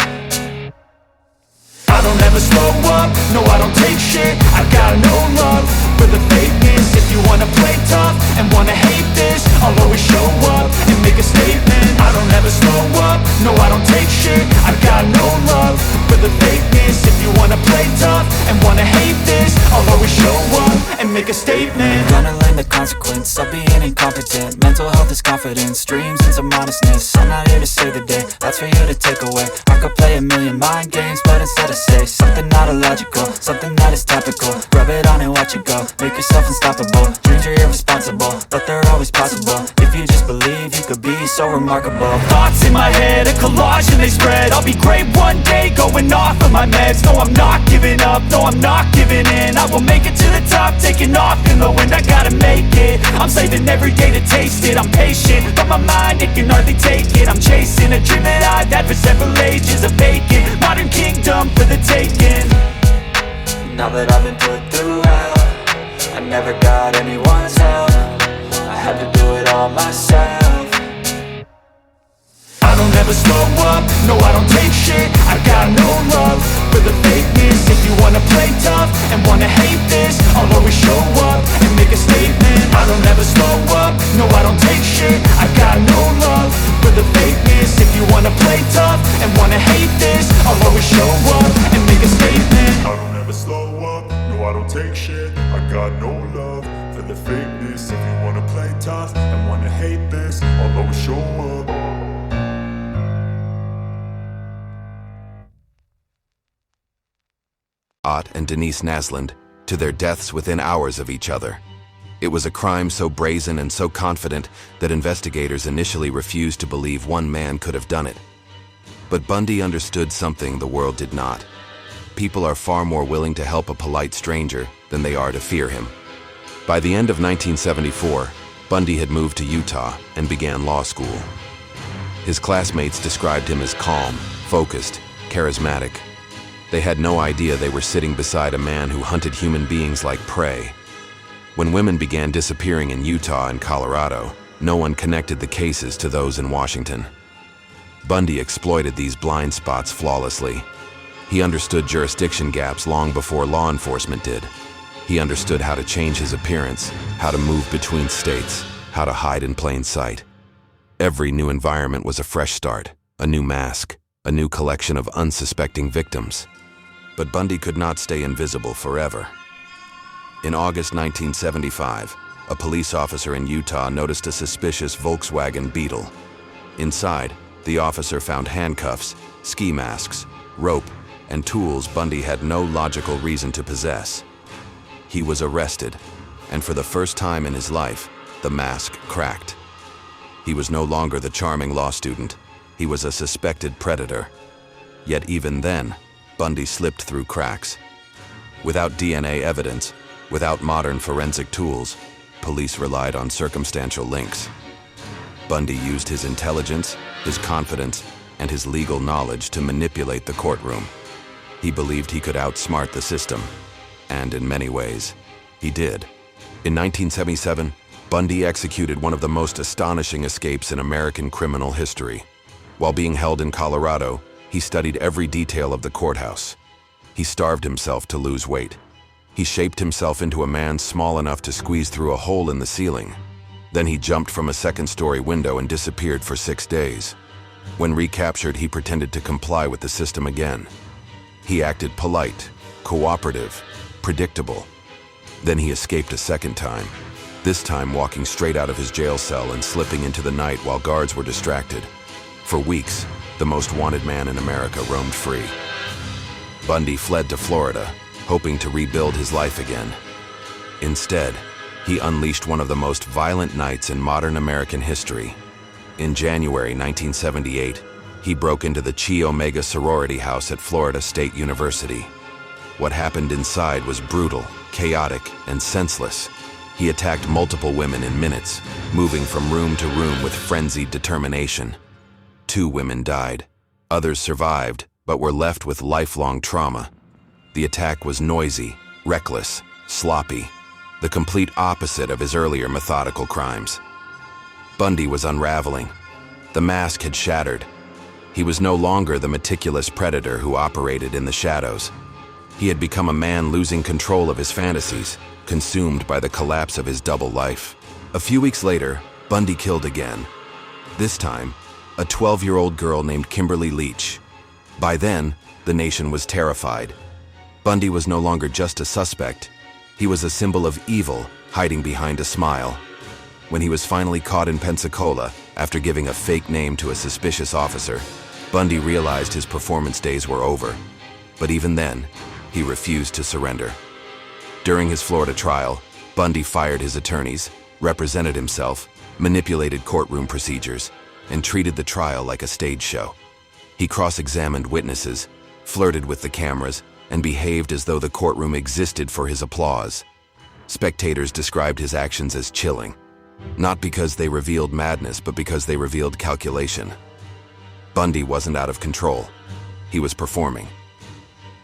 I don't ever slow up, no I don't take shit. I got no love for the fakeness. If you wanna play tough and wanna hate this, I'll always show up and make a statement. I don't ever slow up, no I don't take shit. I got no love for the fakeness. If you wanna play tough and wanna hate this, I'll always show up and make a statement. Gonna learn the consequence of being incompetent. Mental health is confidence, dreams and some honestness. I'm not here to save the day, that's for you to take away. I could play a million mind games, but instead I say something not illogical, something that is topical. Rub it on and watch it go, make yourself unstoppable. Dreams are irresponsible, but they're always possible. If you just believe, you could be so remarkable. Thoughts in my head, a collage and they spread. I'll be great one day, going off of my meds. No, I'm not giving up, no, I'm not giving in. I will make it to the top, taking off in the wind. I gotta make it, I'm saving every day to taste it. I'm patient, but my mind, it can hardly take it. I'm chasing a dream that I've had for several ages. A vacant, modern kingdom for the taking. Now that I've been put through hell, I never got anyone's help, I had to do it all myself. I don't ever slow up, no I don't take shit. I got no love for the fakeness. If you wanna play tough and wanna hate this, I'll always show up and make a statement. I don't ever slow up, no I don't take shit. I got no love for the fakeness. If you wanna play tough and wanna hate this, I'll always show up and make a statement. I don't ever slow up, no I don't take shit. I got no love for the fakeness. If you wanna play tough and wanna hate this, I'll always show up. Ott and Denise Naslund to their deaths within hours of each other. It was a crime so brazen and so confident that investigators initially refused to believe one man could have done it. But Bundy understood something the world did not. People are far more willing to help a polite stranger than they are to fear him. By the end of 1974, Bundy had moved to Utah and began law school. His classmates described him as calm, focused, charismatic. They had no idea they were sitting beside a man who hunted human beings like prey. When women began disappearing in Utah and Colorado, no one connected the cases to those in Washington. Bundy exploited these blind spots flawlessly. He understood jurisdiction gaps long before law enforcement did. He understood how to change his appearance, how to move between states, how to hide in plain sight. Every new environment was a fresh start, a new mask, a new collection of unsuspecting victims. But Bundy could not stay invisible forever. In August 1975, a police officer in Utah noticed a suspicious Volkswagen Beetle. Inside, the officer found handcuffs, ski masks, rope, and tools Bundy had no logical reason to possess. He was arrested, and for the first time in his life, the mask cracked. He was no longer the charming law student. He was a suspected predator. Yet even then, Bundy slipped through cracks. Without DNA evidence, without modern forensic tools, police relied on circumstantial links. Bundy used his intelligence, his confidence, and his legal knowledge to manipulate the courtroom. He believed he could outsmart the system, and in many ways, he did. In 1977, Bundy executed one of the most astonishing escapes in American criminal history. While being held in Colorado, he studied every detail of the courthouse. He starved himself to lose weight. He shaped himself into a man small enough to squeeze through a hole in the ceiling. Then he jumped from a second-story window and disappeared for 6 days. When recaptured, he pretended to comply with the system again. He acted polite, cooperative, predictable. Then he escaped a second time, this time walking straight out of his jail cell and slipping into the night while guards were distracted. For weeks, the most wanted man in America roamed free. Bundy fled to Florida, hoping to rebuild his life again. Instead, he unleashed one of the most violent nights in modern American history. In January 1978, he broke into the Chi Omega sorority house at Florida State University. What happened inside was brutal, chaotic, and senseless. He attacked multiple women in minutes, moving from room to room with frenzied determination. 2 women died. Others survived, but were left with lifelong trauma. The attack was noisy, reckless, sloppy, the complete opposite of his earlier methodical crimes. Bundy was unraveling. The mask had shattered. He was no longer the meticulous predator who operated in the shadows. He had become a man losing control of his fantasies, consumed by the collapse of his double life. A few weeks later, Bundy killed again. This time, a 12-year-old girl named Kimberly Leach. By then, the nation was terrified. Bundy was no longer just a suspect. He was a symbol of evil hiding behind a smile. When he was finally caught in Pensacola, after giving a fake name to a suspicious officer, Bundy realized his performance days were over. But even then, he refused to surrender. During his Florida trial, Bundy fired his attorneys, represented himself, manipulated courtroom procedures, and treated the trial like a stage show. He cross-examined witnesses, flirted with the cameras, and behaved as though the courtroom existed for his applause. Spectators described his actions as chilling, not because they revealed madness, but because they revealed calculation. Bundy wasn't out of control. He was performing.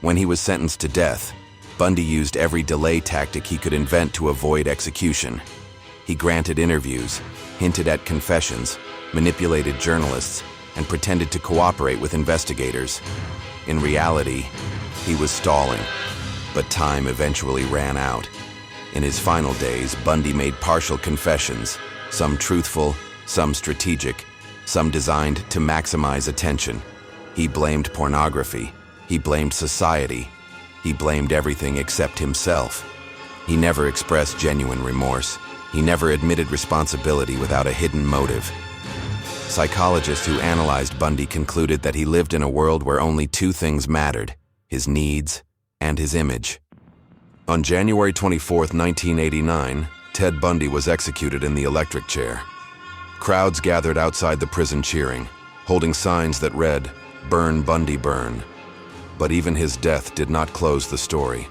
When he was sentenced to death, Bundy used every delay tactic he could invent to avoid execution. He granted interviews, hinted at confessions, manipulated journalists, and pretended to cooperate with investigators. In reality, he was stalling, but time eventually ran out. In his final days, Bundy made partial confessions, some truthful, some strategic, some designed to maximize attention. He blamed pornography. He blamed society. He blamed everything except himself. He never expressed genuine remorse. He never admitted responsibility without a hidden motive. Psychologists who analyzed Bundy concluded that he lived in a world where only two things mattered: his needs and his image. On January 24, 1989, Ted Bundy was executed in the electric chair. Crowds gathered outside the prison cheering, holding signs that read, "Burn Bundy, burn." But even his death did not close the story.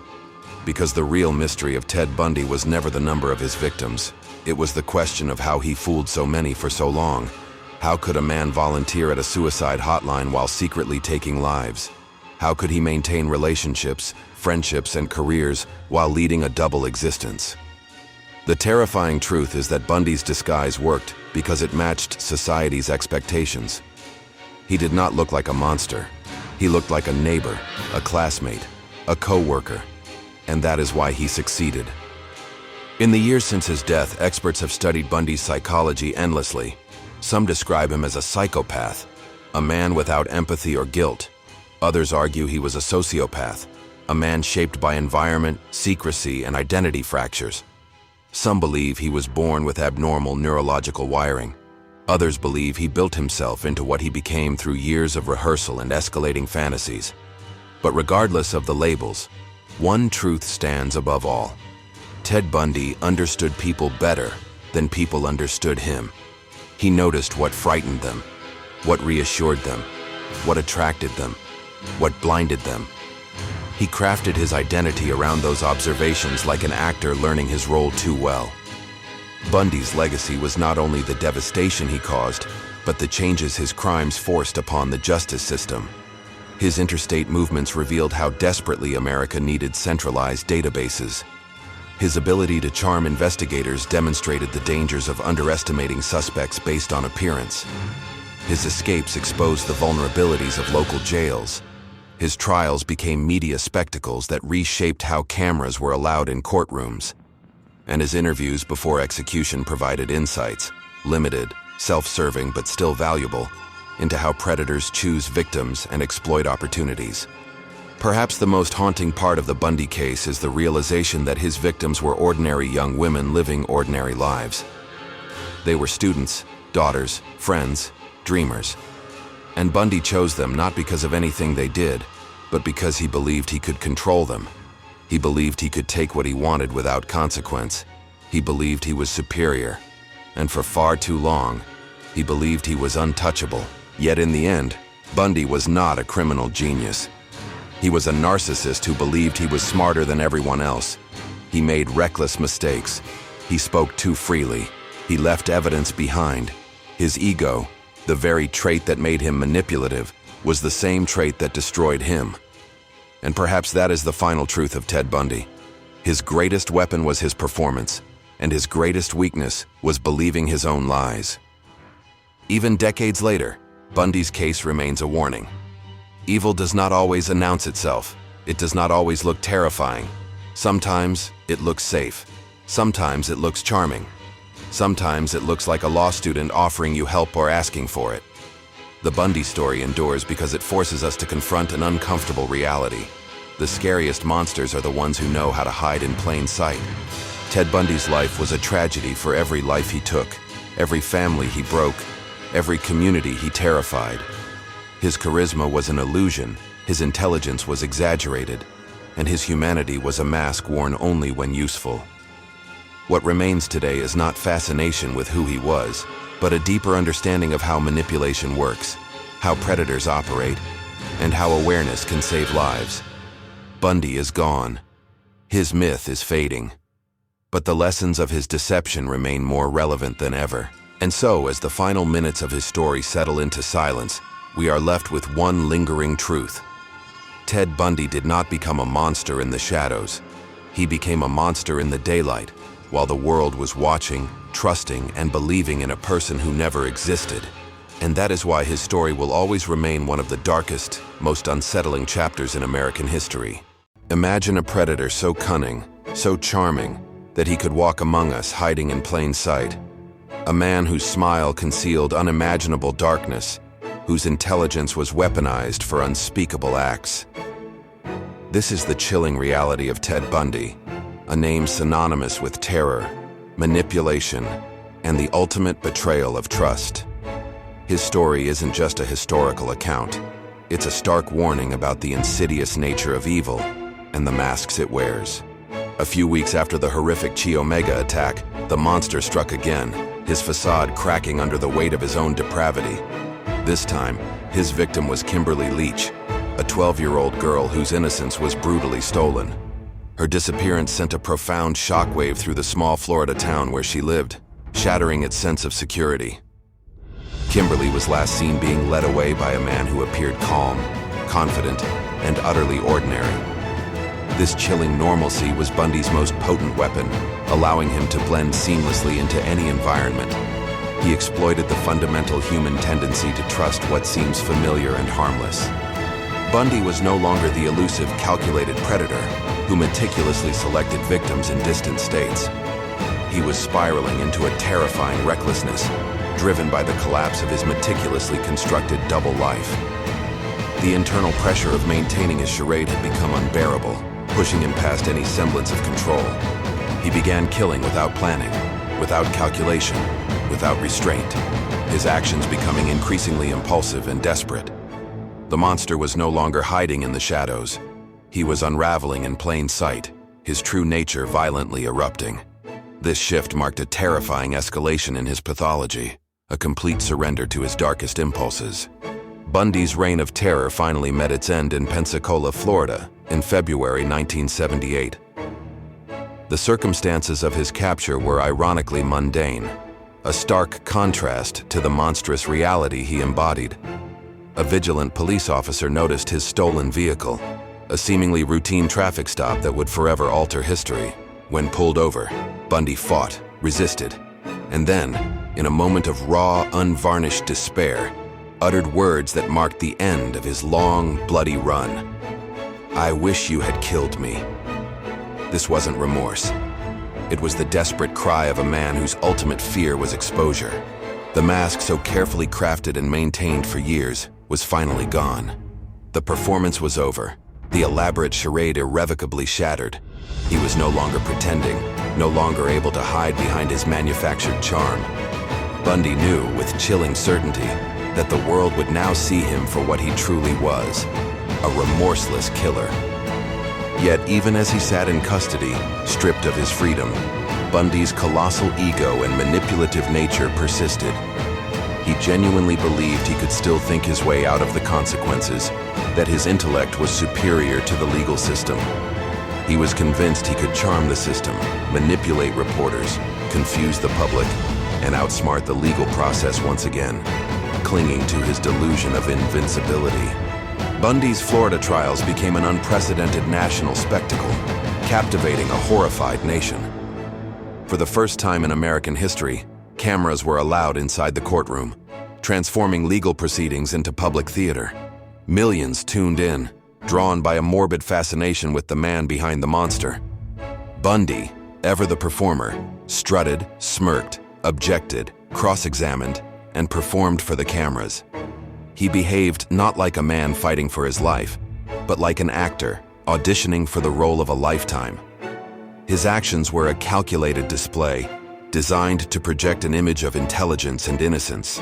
Because the real mystery of Ted Bundy was never the number of his victims. It was the question of how he fooled so many for so long. How could a man volunteer at a suicide hotline while secretly taking lives? How could he maintain relationships, friendships, and careers while leading a double existence? The terrifying truth is that Bundy's disguise worked because it matched society's expectations. He did not look like a monster. He looked like a neighbor, a classmate, a coworker, and that is why he succeeded. In the years since his death, experts have studied Bundy's psychology endlessly. Some describe him as a psychopath, a man without empathy or guilt. Others argue he was a sociopath, a man shaped by environment, secrecy, and identity fractures. Some believe he was born with abnormal neurological wiring. Others believe he built himself into what he became through years of rehearsal and escalating fantasies. But regardless of the labels, one truth stands above all. Ted Bundy understood people better than people understood him. He noticed what frightened them, what reassured them, what attracted them, what blinded them. He crafted his identity around those observations like an actor learning his role too well. Bundy's legacy was not only the devastation he caused, but the changes his crimes forced upon the justice system. His interstate movements revealed how desperately America needed centralized databases. His ability to charm investigators demonstrated the dangers of underestimating suspects based on appearance. His escapes exposed the vulnerabilities of local jails. His trials became media spectacles that reshaped how cameras were allowed in courtrooms. And his interviews before execution provided insights, limited, self-serving but still valuable, into how predators choose victims and exploit opportunities. Perhaps the most haunting part of the Bundy case is the realization that his victims were ordinary young women living ordinary lives. They were students, daughters, friends, dreamers. And Bundy chose them not because of anything they did, but because he believed he could control them. He believed he could take what he wanted without consequence. He believed he was superior. And for far too long, he believed he was untouchable. Yet in the end, Bundy was not a criminal genius. He was a narcissist who believed he was smarter than everyone else. He made reckless mistakes. He spoke too freely. He left evidence behind. His ego, the very trait that made him manipulative, was the same trait that destroyed him. And perhaps that is the final truth of Ted Bundy. His greatest weapon was his performance, and his greatest weakness was believing his own lies. Even decades later, Bundy's case remains a warning. Evil does not always announce itself. It does not always look terrifying. Sometimes it looks safe. Sometimes it looks charming. Sometimes it looks like a law student offering you help or asking for it. The Bundy story endures because it forces us to confront an uncomfortable reality. The scariest monsters are the ones who know how to hide in plain sight. Ted Bundy's life was a tragedy for every life he took, every family he broke, every community he terrified. His charisma was an illusion, his intelligence was exaggerated, and his humanity was a mask worn only when useful. What remains today is not fascination with who he was, but a deeper understanding of how manipulation works, how predators operate, and how awareness can save lives. Bundy is gone. His myth is fading. But the lessons of his deception remain more relevant than ever. And so, as the final minutes of his story settle into silence, we are left with one lingering truth. Ted Bundy did not become a monster in the shadows. He became a monster in the daylight, while the world was watching, trusting, and believing in a person who never existed. And that is why his story will always remain one of the darkest, most unsettling chapters in American history. Imagine a predator so cunning, so charming, that he could walk among us hiding in plain sight. A man whose smile concealed unimaginable darkness, whose intelligence was weaponized for unspeakable acts. This is the chilling reality of Ted Bundy, a name synonymous with terror, manipulation, and the ultimate betrayal of trust. His story isn't just a historical account. It's a stark warning about the insidious nature of evil and the masks it wears. A few weeks after the horrific Chi Omega attack, the monster struck again, his facade cracking under the weight of his own depravity. This time, his victim was Kimberly Leach, a 12-year-old girl whose innocence was brutally stolen. Her disappearance sent a profound shockwave through the small Florida town where she lived, shattering its sense of security. Kimberly was last seen being led away by a man who appeared calm, confident, and utterly ordinary. This chilling normalcy was Bundy's most potent weapon, allowing him to blend seamlessly into any environment. He exploited the fundamental human tendency to trust what seems familiar and harmless. Bundy was no longer the elusive, calculated predator who meticulously selected victims in distant states. He was spiraling into a terrifying recklessness, driven by the collapse of his meticulously constructed double life. The internal pressure of maintaining his charade had become unbearable, pushing him past any semblance of control. He began killing without planning, without calculation, without restraint, his actions becoming increasingly impulsive and desperate. The monster was no longer hiding in the shadows. He was unraveling in plain sight, his true nature violently erupting. This shift marked a terrifying escalation in his pathology, a complete surrender to his darkest impulses. Bundy's reign of terror finally met its end in Pensacola, Florida, in February 1978. The circumstances of his capture were ironically mundane, a stark contrast to the monstrous reality he embodied. A vigilant police officer noticed his stolen vehicle, a seemingly routine traffic stop that would forever alter history. When pulled over, Bundy fought, resisted, and then, in a moment of raw, unvarnished despair, uttered words that marked the end of his long, bloody run. "I wish you had killed me." This wasn't remorse. It was the desperate cry of a man whose ultimate fear was exposure. The mask so carefully crafted and maintained for years was finally gone. The performance was over, the elaborate charade irrevocably shattered. He was no longer pretending, no longer able to hide behind his manufactured charm. Bundy knew with chilling certainty that the world would now see him for what he truly was, a remorseless killer. Yet even as he sat in custody, stripped of his freedom, Bundy's colossal ego and manipulative nature persisted. He genuinely believed he could still think his way out of the consequences, that his intellect was superior to the legal system. He was convinced he could charm the system, manipulate reporters, confuse the public, and outsmart the legal process once again, clinging to his delusion of invincibility. Bundy's Florida trials became an unprecedented national spectacle, captivating a horrified nation. For the first time in American history, cameras were allowed inside the courtroom. transforming legal proceedings into public theater. Millions tuned in, drawn by a morbid fascination with the man behind the monster. Bundy, ever the performer, strutted, smirked, objected, cross-examined, and performed for the cameras. He behaved not like a man fighting for his life, but like an actor auditioning for the role of a lifetime. His actions were a calculated display, designed to project an image of intelligence and innocence.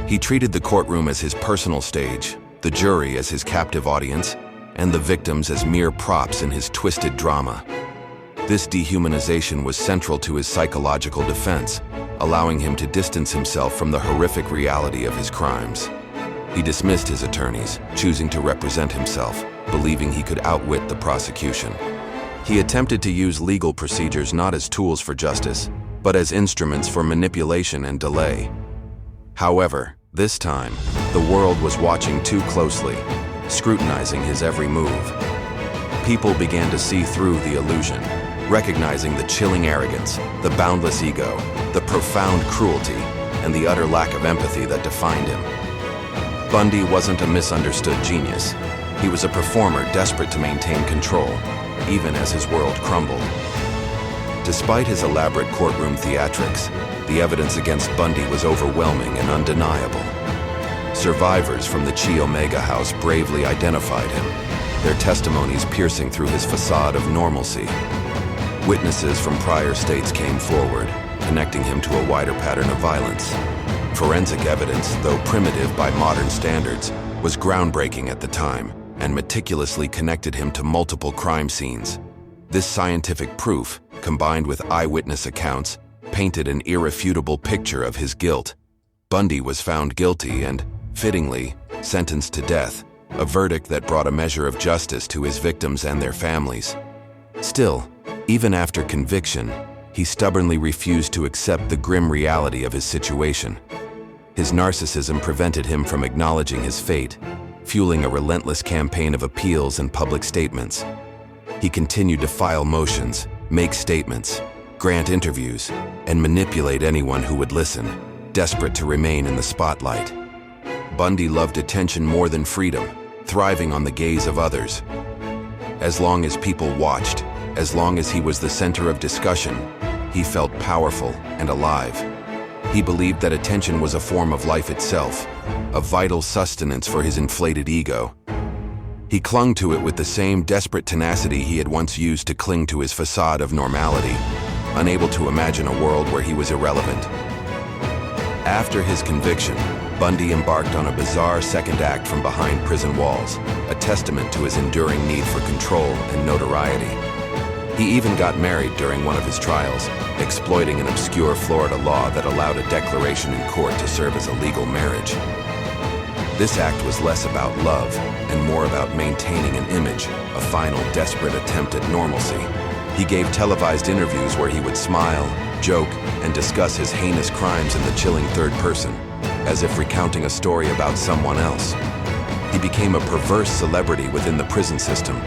He treated the courtroom as his personal stage, the jury as his captive audience, and the victims as mere props in his twisted drama. This dehumanization was central to his psychological defense, allowing him to distance himself from the horrific reality of his crimes. He dismissed his attorneys, choosing to represent himself, believing he could outwit the prosecution. He attempted to use legal procedures not as tools for justice, but as instruments for manipulation and delay. However, this time, the world was watching too closely, scrutinizing his every move. People began to see through the illusion, recognizing the chilling arrogance, the boundless ego, the profound cruelty, and the utter lack of empathy that defined him. Bundy wasn't a misunderstood genius. He was a performer desperate to maintain control, even as his world crumbled. Despite his elaborate courtroom theatrics, the evidence against Bundy was overwhelming and undeniable. Survivors from the Chi Omega house bravely identified him, their testimonies piercing through his facade of normalcy. Witnesses from prior states came forward, connecting him to a wider pattern of violence. Forensic evidence, though primitive by modern standards, was groundbreaking at the time and meticulously connected him to multiple crime scenes. This scientific proof, combined with eyewitness accounts, painted an irrefutable picture of his guilt. Bundy was found guilty and, fittingly, sentenced to death, a verdict that brought a measure of justice to his victims and their families. Still, even after conviction, he stubbornly refused to accept the grim reality of his situation. His narcissism prevented him from acknowledging his fate, fueling a relentless campaign of appeals and public statements. He continued to file motions, make statements, grant interviews, and manipulate anyone who would listen, desperate to remain in the spotlight. Bundy loved attention more than freedom, thriving on the gaze of others. As long as people watched, as long as he was the center of discussion, he felt powerful and alive. He believed that attention was a form of life itself, a vital sustenance for his inflated ego. He clung to it with the same desperate tenacity he had once used to cling to his facade of normality, unable to imagine a world where he was irrelevant. After his conviction, Bundy embarked on a bizarre second act from behind prison walls, a testament to his enduring need for control and notoriety. He even got married during one of his trials, exploiting an obscure Florida law that allowed a declaration in court to serve as a legal marriage. This act was less about love and more about maintaining an image, a final desperate attempt at normalcy. He gave televised interviews where he would smile, joke, and discuss his heinous crimes in the chilling third person, as if recounting a story about someone else. He became a perverse celebrity within the prison system,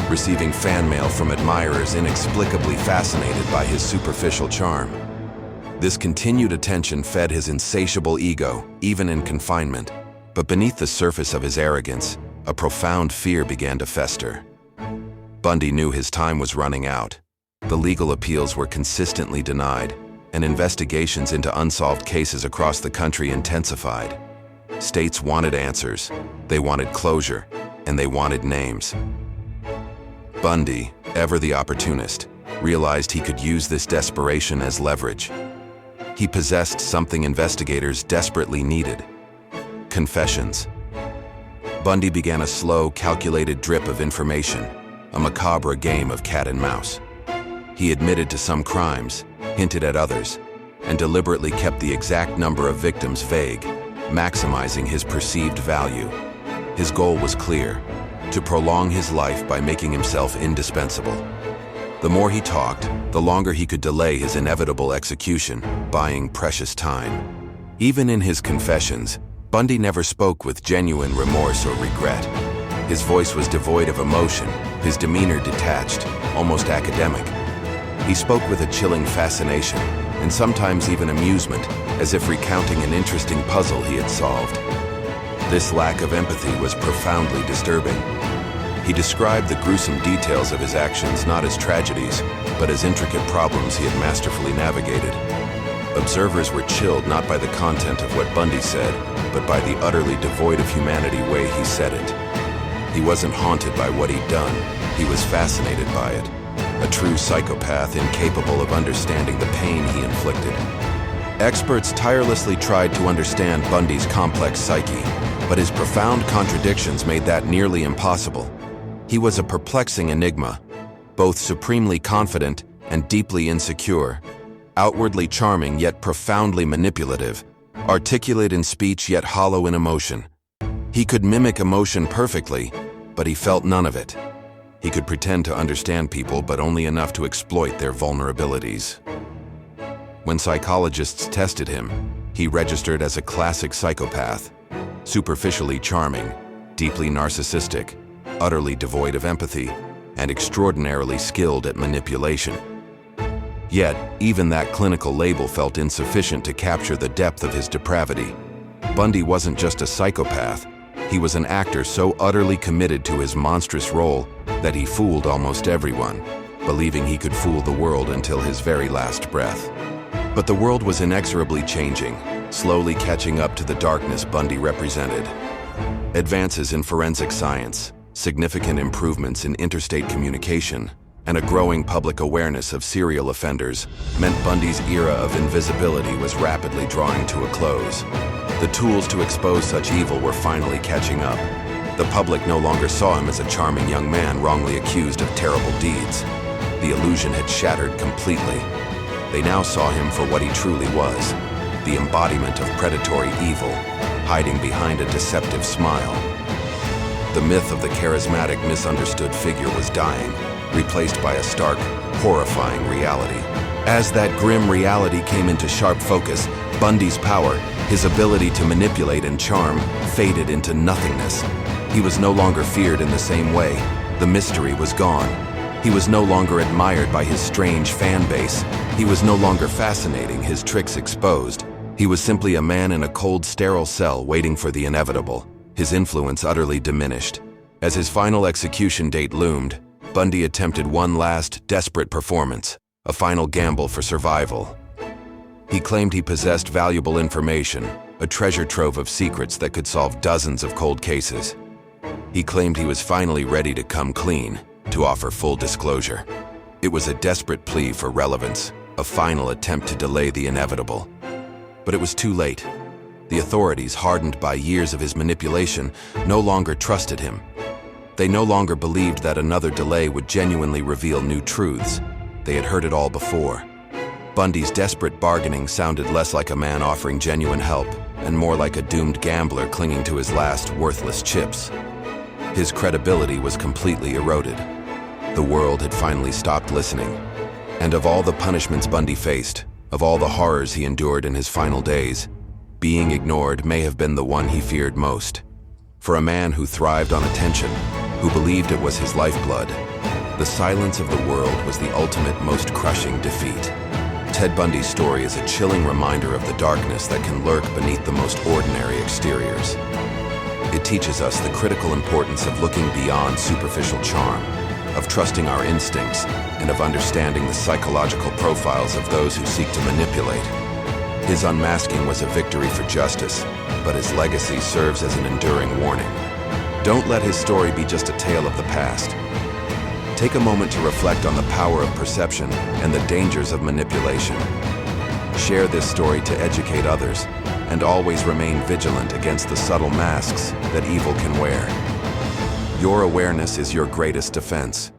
receiving fan mail from admirers inexplicably fascinated by his superficial charm. This continued attention fed his insatiable ego, even in confinement. But beneath the surface of his arrogance, a profound fear began to fester. Bundy knew his time was running out. The legal appeals were consistently denied, and investigations into unsolved cases across the country intensified. States wanted answers, they wanted closure, and they wanted names. Bundy, ever the opportunist, realized he could use this desperation as leverage. He possessed something investigators desperately needed: confessions. Bundy began a slow, calculated drip of information, a macabre game of cat and mouse. He admitted to some crimes, hinted at others, and deliberately kept the exact number of victims vague, maximizing his perceived value. His goal was clear: to prolong his life by making himself indispensable. The more he talked, the longer he could delay his inevitable execution, buying precious time. Even in his confessions, Bundy never spoke with genuine remorse or regret. His voice was devoid of emotion, his demeanor detached, almost academic. He spoke with a chilling fascination, and sometimes even amusement, as if recounting an interesting puzzle he had solved. This lack of empathy was profoundly disturbing. He described the gruesome details of his actions not as tragedies, but as intricate problems he had masterfully navigated. Observers were chilled not by the content of what Bundy said, but by the utterly devoid of humanity way he said it. He wasn't haunted by what he'd done, he was fascinated by it. A true psychopath incapable of understanding the pain he inflicted. Experts tirelessly tried to understand Bundy's complex psyche, but his profound contradictions made that nearly impossible. He was a perplexing enigma, both supremely confident and deeply insecure, outwardly charming yet profoundly manipulative, articulate in speech yet hollow in emotion. He could mimic emotion perfectly, but he felt none of it. He could pretend to understand people, but only enough to exploit their vulnerabilities. When psychologists tested him, he registered as a classic psychopath, superficially charming, deeply narcissistic, utterly devoid of empathy, and extraordinarily skilled at manipulation. Yet, even that clinical label felt insufficient to capture the depth of his depravity. Bundy wasn't just a psychopath, he was an actor so utterly committed to his monstrous role that he fooled almost everyone, believing he could fool the world until his very last breath. But the world was inexorably changing, slowly catching up to the darkness Bundy represented. Advances in forensic science, significant improvements in interstate communication, and a growing public awareness of serial offenders meant Bundy's era of invisibility was rapidly drawing to a close. The tools to expose such evil were finally catching up. The public no longer saw him as a charming young man wrongly accused of terrible deeds. The illusion had shattered completely. They now saw him for what he truly was, the embodiment of predatory evil, hiding behind a deceptive smile. The myth of the charismatic, misunderstood figure was dying, replaced by a stark, horrifying reality. As that grim reality came into sharp focus, Bundy's power, his ability to manipulate and charm, faded into nothingness. He was no longer feared in the same way. The mystery was gone. He was no longer admired by his strange fan base. He was no longer fascinating, his tricks exposed. He was simply a man in a cold, sterile cell waiting for the inevitable, his influence utterly diminished. As his final execution date loomed, Bundy attempted one last, desperate performance, a final gamble for survival. He claimed he possessed valuable information, a treasure trove of secrets that could solve dozens of cold cases. He claimed he was finally ready to come clean, to offer full disclosure. It was a desperate plea for relevance, a final attempt to delay the inevitable. But it was too late. The authorities, hardened by years of his manipulation, no longer trusted him. They no longer believed that another delay would genuinely reveal new truths. They had heard it all before. Bundy's desperate bargaining sounded less like a man offering genuine help and more like a doomed gambler clinging to his last worthless chips. His credibility was completely eroded. The world had finally stopped listening. And of all the punishments Bundy faced, of all the horrors he endured in his final days, being ignored may have been the one he feared most. For a man who thrived on attention, who believed it was his lifeblood, the silence of the world was the ultimate, most crushing defeat. Ted Bundy's story is a chilling reminder of the darkness that can lurk beneath the most ordinary exteriors. It teaches us the critical importance of looking beyond superficial charm, of trusting our instincts, and of understanding the psychological profiles of those who seek to manipulate. His unmasking was a victory for justice, but his legacy serves as an enduring warning. Don't let his story be just a tale of the past. Take a moment to reflect on the power of perception and the dangers of manipulation. Share this story to educate others, and always remain vigilant against the subtle masks that evil can wear. Your awareness is your greatest defense.